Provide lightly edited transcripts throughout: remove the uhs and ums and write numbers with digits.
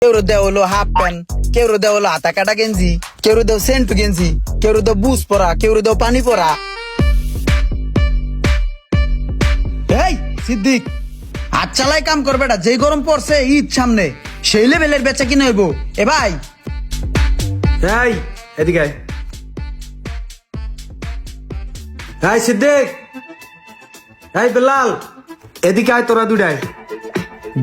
কেউ দেও হলো হাফ প্যান্ট, কেউ দেও হলো হাতা কাটা গেঞ্জি, কেউ দেও সেন্টু গেঞ্জি, কেউ দেও বুস পরা, কেউ দেও পানি পরা। এই সিদ্দিক, হাত চালাই কাম করবে না। যেই গরম পড়ছে ঈদ সামনে, সেই লেভেলের বেচা কিনে হইব। এ ভাই এই এদিকে আয়। এই সিদ্দিক, এই বেলাল, এদিকে আয় তোরা দুটাই।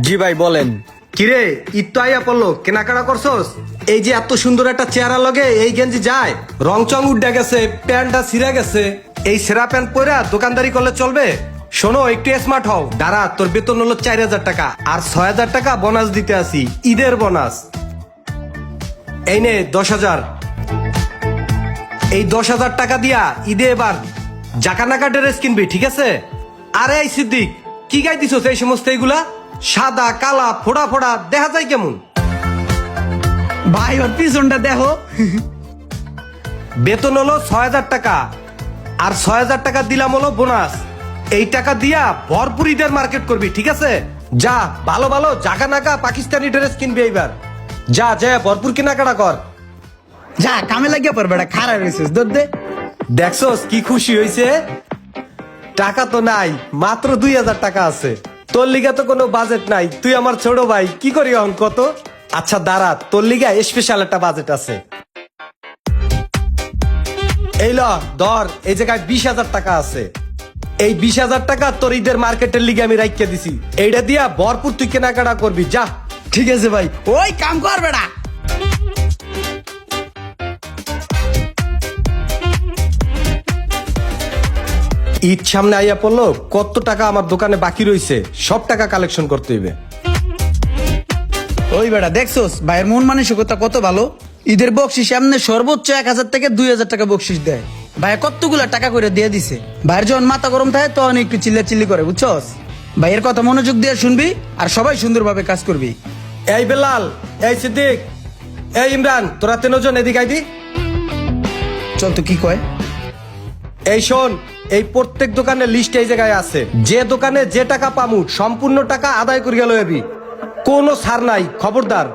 জি ভাই বলেন। কিরে ঈদ তো আইয়া পড়লো, কেনাকাটা করছস? এই যে এত সুন্দর একটা চেহারা লগে এই গেঞ্জি যায়, রং চং উঠে গেছে, প্যান্টটা ছিঁড়ে গেছে, এই সেরা প্যান্ট পরে দোকানদারি করলে চলবে? শোনো, একটু স্মার্ট হও। দাঁড়া, তোর বেতন হলো 4,000 টাকা, আর 6,000 টাকা বোনাস দিতে আসি, ঈদের বোনাস। এই নে 10,000। এই 10,000 টাকা দিয়া ঈদে এবার জাকানাকা ড্রেস কিনবি, ঠিক আছে? আরে এই সিদ্দিক, কি গাই দিছস এই সমস্ত এইগুলা? সাদা কালা ফোড়া ফোড়া দেখা যায় কেমন? ভাই ওর পিছনটা দেখো। বেতন হলো 6,000 টাকা, আর 6,000 টাকা দিলাম হলো বোনাস। এই টাকা দিয়া ভরপুর ঈদের মার্কেট করবি, ঠিক আছে? যা ভালো ভালো জাকানাকা পাকিস্তানি ড্রেস কিনবি এইবার। যা যা ভরপুর কেনাকাটা কর। যা কামে লাগিয়া পড়বে, খারাপ হয়েছিস দোদ দে। দেখছস কি খুশি হয়েছে? টাকা তো নাই, মাত্র 2,000 টাকা আছে। তোর লিগা তো কোনো বাজেট নাই, তুই আমার ছোট ভাই, কি করি এখন কত? আচ্ছা দাঁড়া, তোর লিগা স্পেশাল একটা বাজেট আছে। এই ল ধর, এই জায়গায় 20,000 টাকা আছে। এই 20,000 টাকা তোর ঈদের মার্কেটের লিগে আমি রাখিয়ে দিছি, এইটা দিয়া ভরপুর তুই কেনাকাটা করবি, যা। ঠিক আছে ভাই, ওই কাম করবে না। ঈদ সামনে আইয়া পড়লো, কত টাকা আমার দোকানে বাকি রয়েছে, সব টাকা কালেকশন করতে হইবে। ওই বেটা দেখছোস ভাইয়ের মন মানসিকতা কত ভালো। ঈদের বকশিস এমনি সর্বোচ্চ 1,000 থেকে 2,000 টাকা বকশিস দেয়। ভাই কতগুলা টাকা করে দিয়ে দিছে। ভাইয়ের যখন মাথা গরম থাকে তখন একটু চিল্লাচিল্লি করে, বুঝছস? ভাইয়ের কথা মনোযোগ দিয়ে শুনবি, আর সবাই সুন্দরভাবে কাজ করবি। এই বেলাল, এই সিদ্দিক, এই ইমরান, তোরা 3 জন এদিকে আইবি। চল তো কি কয়। এই শোন, এই প্রত্যেক দোকানের লিস্ট এই জায়গায় আছে। যে দোকানে যে টাকা পামু সম্পূর্ণ টাকা আদায় করিয়া লইবি, কোনো ছাড় নাই, খবরদার।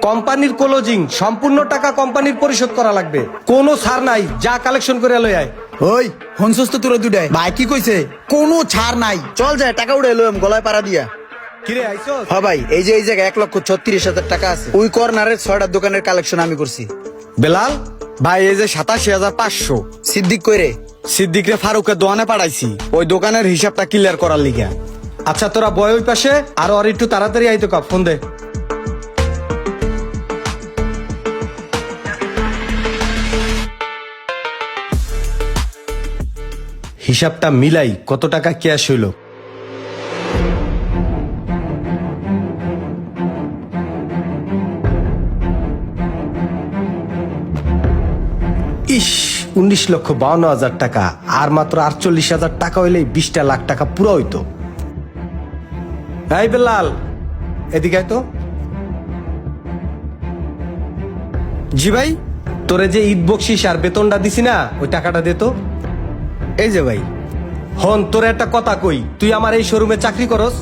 কোম্পানির ক্লোজিং, সম্পূর্ণ টাকা কোম্পানির পরিশোধ করা লাগবে, কোনো ছাড় নাই, যা কালেকশন করে লই আয়। ওই হনসস তো তোরা দুটাই। ভাই কি কইছে? কোনো ছাড় নাই, চল যায় টাকা উড়ে এলো গলায় পাড়া দিয়া। কিরে আইছস? হ্যাঁ ভাই, এই যে এই জায়গায় 1,36,000 টাকা আছে। ওই কর্নারের 6টা দোকানের কালেকশন আমি করছি। বেলাল ভাই এই যে 87,500 সিদ্দিক কইরে সিদ্দিকরে ফারুকের দোকানে পাঠাইছি, ওই দোকানের হিসাবটা ক্লিয়ার করার লিগে। আচ্ছা তোরা বয় ওই পাশে, আর ওর একটু তাড়াতাড়ি আইতো কা, ফোন দে। হিসাবটা মিলাই কত টাকা ক্যাশ হইল। ইস, 19,52,000 টাকা, আর মাত্র 48,000 টাকা হইলেই 20 লাখ টাকা পুরো হইতো। এই বেলাল, এদিকে আয় তো। জি ভাই। তোরে যে ঈদ বকশিস আর বেতনটা দিছি না, ওই টাকাটা দে তো। এই যে ভাই। হন, তোরে একটা কথা কই, তুই আমার এই শোরুমে চাকরি করস,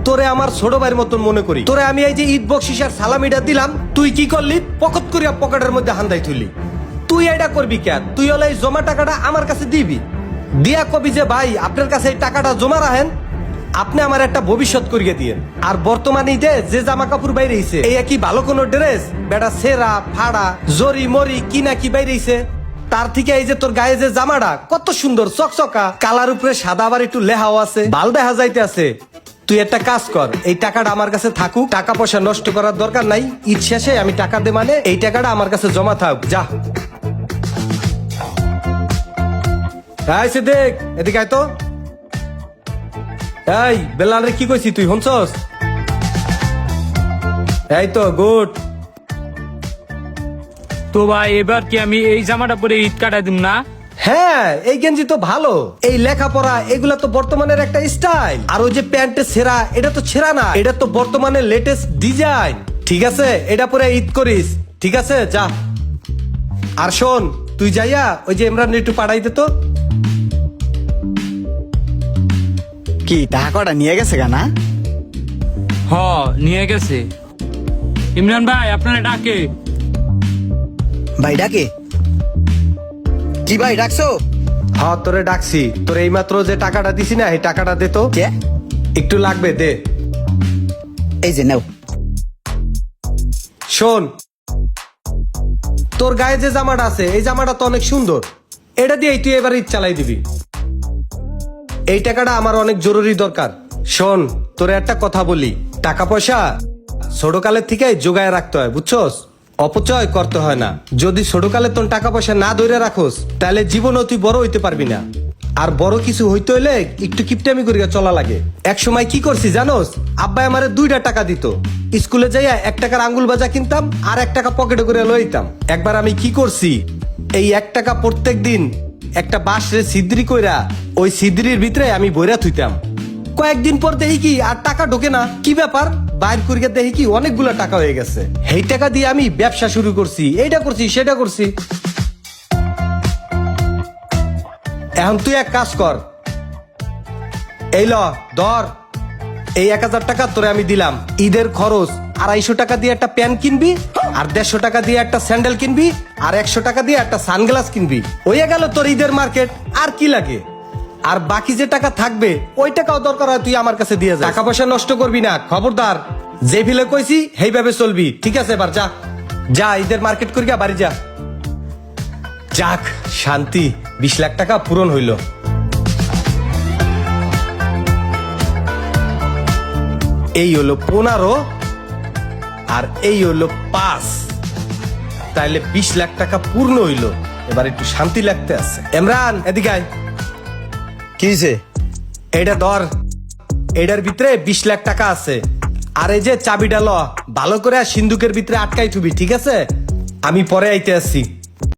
তোরে আমার ছোট ভাইয়ের মতন মনে করি। তোরে আমি এই যে ঈদ বকশিস আর সালামিটা দিলাম, তুই কি করলি? পকেট করিয়া পকেটের মধ্যে হান্দাই তুলি। তুই এটা করবি কেন? তুই হলে এই জমা টাকাটা আমার কাছে দিবি, দিয়া কবি যে ভাই আপনার কাছে এই টাকাটা জমা রাখেন, আপনি আমার একটা ভবিষ্যৎ করিয়ে দিয়ে। আর বর্তমানে ঈদে যে জামা কাপড় বাইরেছে, এই কি ভালো কোনো ড্রেস বেটা সেরা ফাড়া জরি মরি কি না কি বাইরেছে, তার থেকে এই যে তোর গায়ে যে জামাটা কত সুন্দর চকচকা, কালার উপরে সাদা, আবার একটু লেহাও আছে, ভাল দেখা যাইতে আছে। তুই একটা কাজ কর, এই টাকাটা আমার কাছে থাকুক, টাকা পয়সা নষ্ট করার দরকার নাই। ঈদ শেষে আমি টাকা দে, মানে এই টাকাটা আমার কাছে জমা থাক, যা। এই সিদ্দিক, এদিকে আয় তো। এই বেলালে কি কইছি তুই শুনছস? এই তো গুড। তো ভাই এবার কি আমি এই জামাটা পরে ঈদ কাটাই দিম না? হ্যাঁ, এই গেঞ্জি তো ভালো, এই লেখাপড়া এগুলা তো বর্তমানের একটা স্টাইল। আর ওই যে প্যান্টের ছেঁড়া, এটা তো ছেঁড়া না, এটা তো বর্তমানের লেটেস্ট ডিজাইন, ঠিক আছে? এটা পরে ঈদ করিস, ঠিক আছে? যা। আর শোন, তুই যাইয়া ওই যে ইমরান একটু পাঠাই দে তো। কি টাকা কটা নিয়ে গেছে গানা? হ নিয়ে গেছে। ইমরান ভাই আপনারা ডাকে। ভাই ডাকে কি ভাই ডাকছো? হ্যাঁ তোরে ডাকছি, তোরে এইমাত্র যে টাকাটা দিছি না এই টাকাটা দে তো। কে? একটু লাগবে, দে। এই যে নাও। শোন, তোর গায়ে যে জামাটা আছে এই জামাটা তো অনেক সুন্দর, এটা দিয়েই তুই এবার ঈদ চালাই দিবি। এই টাকাটা আমার অনেক জরুরি দরকার। শোন, তোরে একটা কথা বলি, টাকা পয়সা ছোটকালের থেকে জোগায় রাখতে হয়, বুঝছস? অপচয় করতে হয় না। যদি ছোটকালে তোর টাকা পয়সা না ধরে রাখোস তাহলে জীবনও তুই বড় হইতে পারবি না। আর বড় কিছু হইতে হইলে একটু কিপটামি করিয়া চলা লাগে। এক সময় কি করছি জানোস, আব্বাই আমারে 2টা টাকা দিত, স্কুলে যাইয়া 1 টাকার আঙ্গুল বাজা কিনতাম আর 1 টাকা পকেটে করে লইতাম। একবার আমি কি করছি, এই 1 টাকা প্রত্যেক দিন একটা বাঁশরে ছিদ্রি কইরা ওই ছিদ্রির ভিতরে আমি বইরা থুইতাম। কয়েকদিন পর দেখি কি আর টাকা ঢোকে না, কি ব্যাপার, বাইর করিয়া দেখি কি অনেকগুলা টাকা হয়ে গেছে। এই টাকা দিয়ে আমি ব্যবসা শুরু করছি, এইটা করছি সেটা করছি। এখন তুই এক কাজ কর, এই ল ধর, এই 1000 টাকা তোরে আমি দিলাম। ঈদের খরচ 250 টাকা দিয়ে একটা প্যান্ট কিনবি, আর 150 টাকা দিয়ে একটা স্যান্ডেল কিনবি, আর 100 টাকা দিয়ে একটা সানগ্লাস কিনবি। হইয়া গেল তোর ঈদের মার্কেট, আর কি লাগে? আর বাকি যে টাকা থাকবে ওই টাকাও দরকার হয় তুই আমার কাছে দিয়ে যা। টাকা পয়সা নষ্ট করবি না, খবরদার। যে ফিলে কইছি সেইভাবে চলবি, ঠিক আছে? এবার যা যা, ঈদের মার্কেট করিয়া বাড়ি যা। যাক শান্তি, 20 লাখ টাকা পূরণ হইল। এই হলো 15 আর এই হলো 5, তাইলে 20 লাখ টাকা পূর্ণ হইল। এবার একটু শান্তি লাগতে আছে। ইমরান এদিকে আয়। কি হইছে? এইটা ধর, এটার ভিতরে 20 লাখ টাকা আছে। আর এই যে চাবিটা ল, ভালো করে সিন্ধুকের ভিতরে আটকাই থুবি, ঠিক আছে? আমি পরে আইতে আসছি।